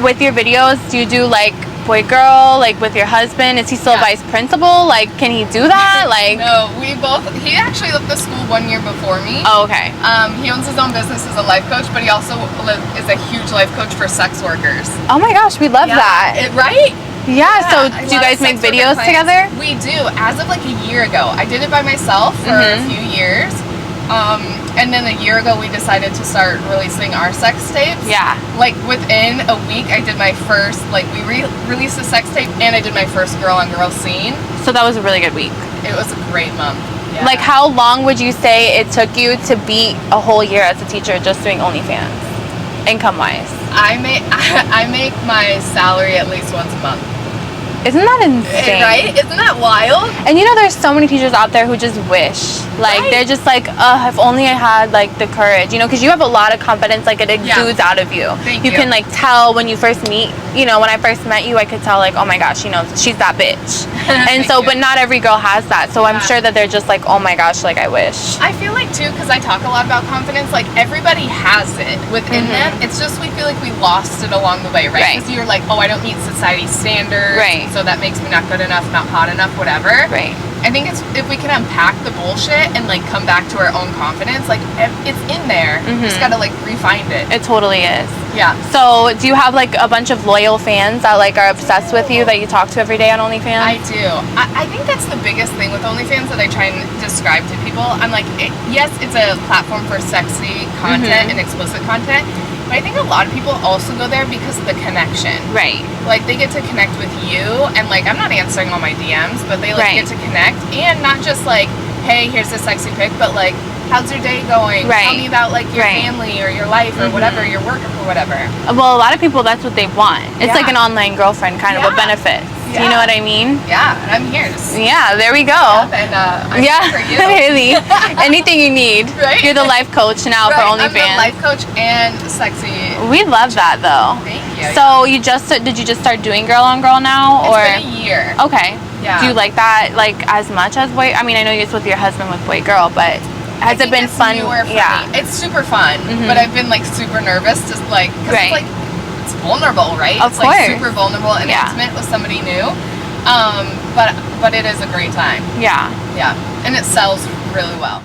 with your videos, do you do like boy girl, like with your husband? Is he still a vice principal? Like, can he do that? Like, no, he actually left the school 1 year before me. Oh, okay. He owns his own business as a life coach, but he also is a huge life coach for sex workers. Oh my gosh, we love that. Right? Yeah, so do you guys make videos together? We do. As of like a year ago. I did it by myself for a few years. And then a year ago we decided to start releasing our sex tapes. Yeah. Like within a week I did my first, like we released a sex tape and I did my first girl on girl scene. So that was a really good week. It was a great month. Yeah. Like how long would you say it took you to beat a whole year as a teacher just doing OnlyFans, income wise? I make my salary at least once a month. Isn't that insane? Right? Isn't that wild? And you know, there's so many teachers out there who just wish, like, they're just like, if only I had, like, the courage, you know, because you have a lot of confidence, like, it exudes out of you. Thank you. You can, like, tell when you first meet, you know, when I first met you, I could tell, like, oh my gosh, you know, she's that bitch. And so, but not every girl has that. So I'm sure that they're just like, oh my gosh, like, I wish. I feel like, too, because I talk a lot about confidence, like, everybody has it within them. It's just we feel like we lost it along the way, right? Because you're like, oh, I don't meet society standards. Right. So that makes me not good enough, not hot enough, whatever. Right. I think it's if we can unpack the bullshit and like come back to our own confidence, like it's in there. You just gotta like re-find it. It totally is. Yeah. So do you have like a bunch of loyal fans that like are obsessed with you that you talk to every day on OnlyFans? I do. I think that's the biggest thing with OnlyFans that I try and describe to people. I'm like, yes, it's a platform for sexy content and explicit content. But I think a lot of people also go there because of the connection. Right. Like, they get to connect with you, and, like, I'm not answering all my DMs, but they, like, get to connect, and not just, like, hey, here's a sexy pic, but, like, how's your day going? Tell me about, like, your family or your life or whatever, your work or whatever. Well, a lot of people, that's what they want. It's like an online girlfriend kind of with benefits. You know what I mean? Yeah, and I'm here. Yeah, there we go. And I'm here for you. Really. Anything you need. Right? You're the life coach now for OnlyFans. I'm the life coach and sexy. We love that though. Thank you. So did you just start doing girl on girl now, or? It's been a year. Okay. Yeah. Do you like that like as much as boy? I mean, I know it's with your husband with boy girl, but has it been fun? Yeah, it's super fun. But I've been like super nervous, just like because it's like it's vulnerable, right? Of it's course. like super vulnerable and intimate with somebody new. But it is a great time. Yeah. Yeah, and it sells really well.